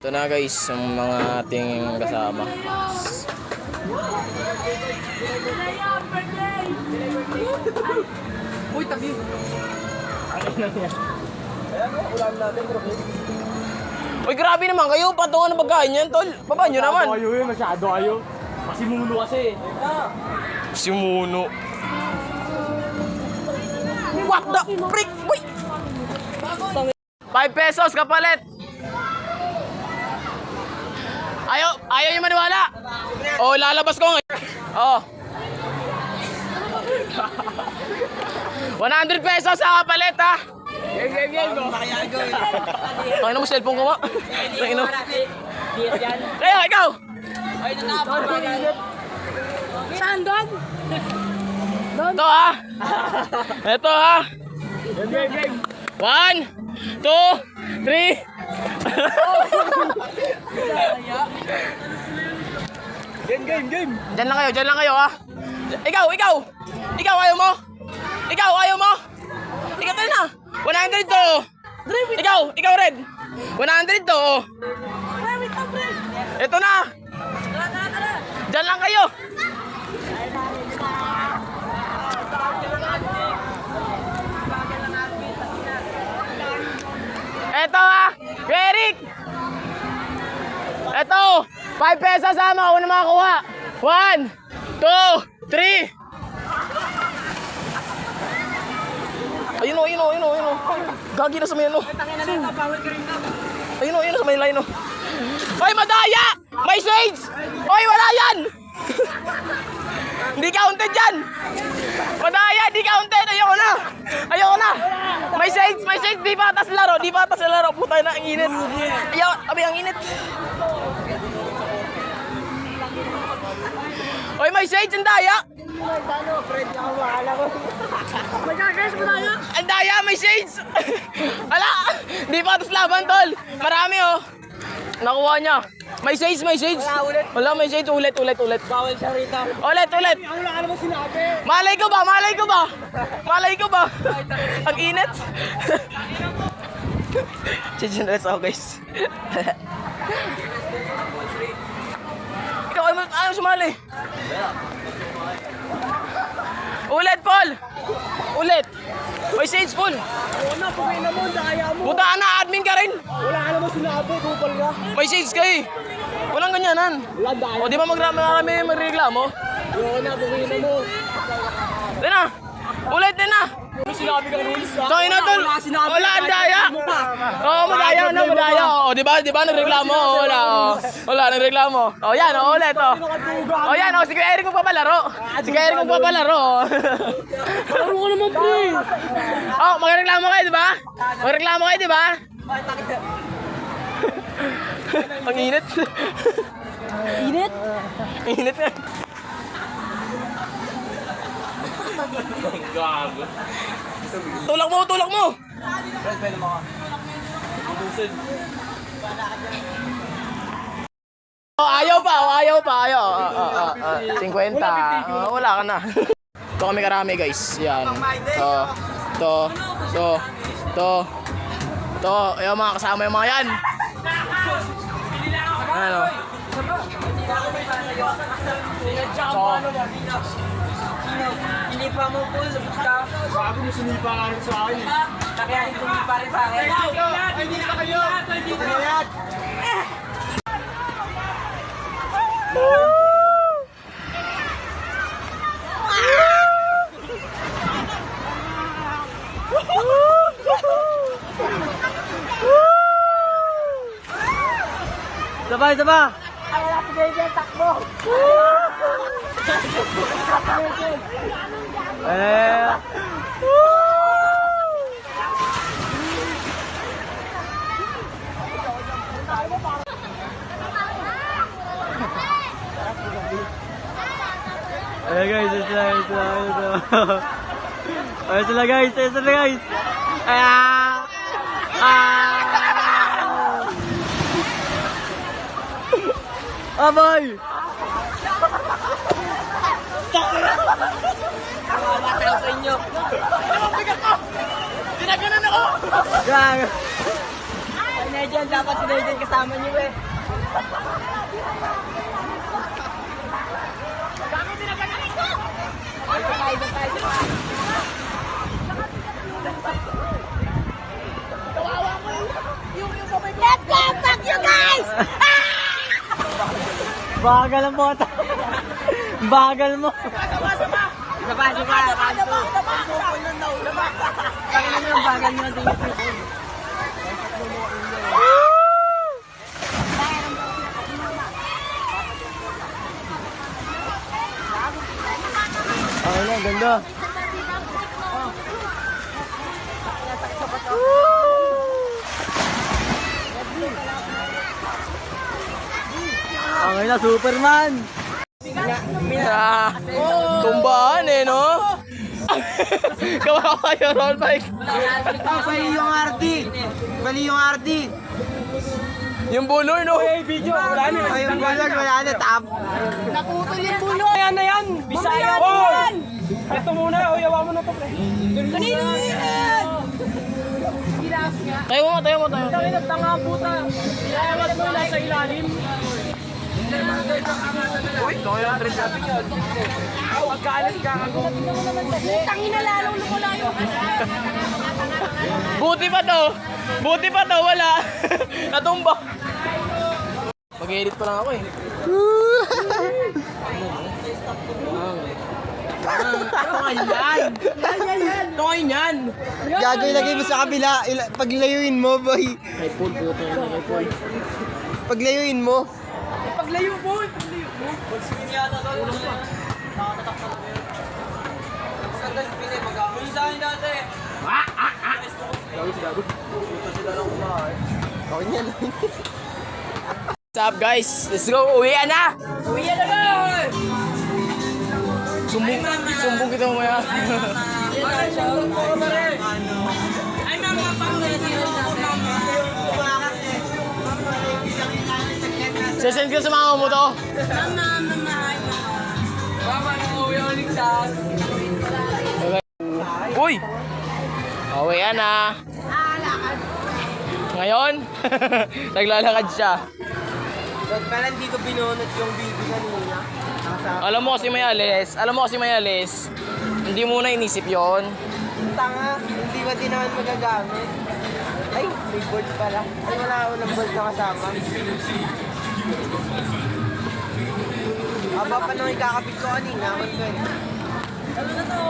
Ito na guys, yung mga ating kasama. Uy, tabi. Ano na yan? Ayan o, ulam natin bro. Uy, grabe naman kayo. Patungan na pagkain yan, tol. Baba nyo naman. Masyado kayo eh, masyado kayo. Masimuno kasi. Simuno. What the frick? Uy! 5 pesos kapalit. Ayaw nyo maniwala. Oh, lalabas ko. Oh. 100 pesos sa kapalit ha. Game. Tangina mo cellphone ko ma. Tangina mo. Kaya ikaw. Ay, natapos. Saan doon? Ito ha. Ito ha. Game. 1, 2, 3. Game. Diyan lang kayo ha. Ikaw, ayaw mo? Ikaw tayo na. 100 to. Ikaw red. 100 to. Ito na. Diyan lang kayo. Ito ha. Eric. Ito. 5 pesos sama. Una makakuha. 1, 2, 3. Ayun o. Gagi na sa may ano. Ayun o, sa may line o. Ay, madaya! May shades! Oy, wala yan! Hindi counted yan! Madaya, hindi counted! Ayoko na! May shades! Di patas sa laro! Putay na, ang init! Ang init! Oy, may shades! Ang daya! Ang daya, may shades! Ala! Di patas laban, tol! Marami oh! Nakuha niya. May shades. Wala, may shades. Ulit. Bawal siya rito. Ulit. Wala ka naman sinabi. Malay ko ba? Ang init. Chichinres ako guys. Ikaw ayaw sumali. Ulit, Paul. May shades, Paul. Una, pugay na mo, daya mo. Buta na, admin ka rin. Wala ka naman sinabi, kupal ka. May shades ka eh. Walang ganyanan. Wala, daya. O di ba marami magreklamo? Una, pugay na mo. Din na. Ulit din na. Ano sinabi ka rules ha? So inatol. Wala sinabi. Wala ang daya. Oo, madaya. O di ba nagreklamo? Wala nagreklamo. O yan, ulit o. O yan, sige Eric magpapalaro. Ano ka naman, pre? Oh, magreklamo kayo, di ba? Ang init. Init nga. Tulak mo. Oh, ayaw pa. 50. Wala ka na. Ito kami karami guys. Yan. To. Ayaw mga kasama yung mga yan. Ano? Hindi pa mo po, sabit ka. Bago mo sinipa ka rin sa akin eh. Kaya hindi pa rin sa akin. Hindi na kayo! Ayan! Sabay. Ay, wala si Jason, takbo. Ayan guys, ito sila guys. Aboy! Matalaw sa inyo. Tinaganan ako! Gang! Nerdian, dapat si Nerdian kasama niyo eh. Let's go! Fuck you guys! Bagal ang bota. Bagal mo. Daba. Bakit naman yung bagal nyo? Okay na, ganda. Okay na, Superman. Tumbaan eh, no? Kawawa yung roll bike. Bali yung RD. Bali yung RD. Yung buloy, no? Video, wala na. Ay, yung balag, wala na. Tap. Naputol yung bulo! Ayan na yan. Bisaya. Yan! Ito muna. O, yawa mo na to, pre. Kanino yan? Tayo mo. Tangin at tanga puta. Ilayawas mo lang sa ilalim. Uy, 900 natin yun. Magkaalis ka ako. Tangin na lalong lumulayo. Buti pa to, wala. Natumba. Mag-edit pa lang ako eh. Ito ngayon yan. Gagawin lagay mo sa kabila. Paglayuin mo, boy. Kay Paul, puto yan, kay Paul. Paglayuin mo. Paglayo mo. Okay yan. What's up guys? Let's go! Uwian na! Uwian na ba? Sumbong kita mamaya. Sesend ko sa mama mo to. Uy! Uwian na. Ngayon, naglalakad siya. Ba't pala hindi ko binunot yung video kanina? Alam mo kasi may alis. Hindi mo na inisip yon. Tanga, hindi ba din naman magagamit? Ay, may board pala. Ay, wala ako ng board na kasama. Aba pa nung ikakabit ko kanina. Ano na to?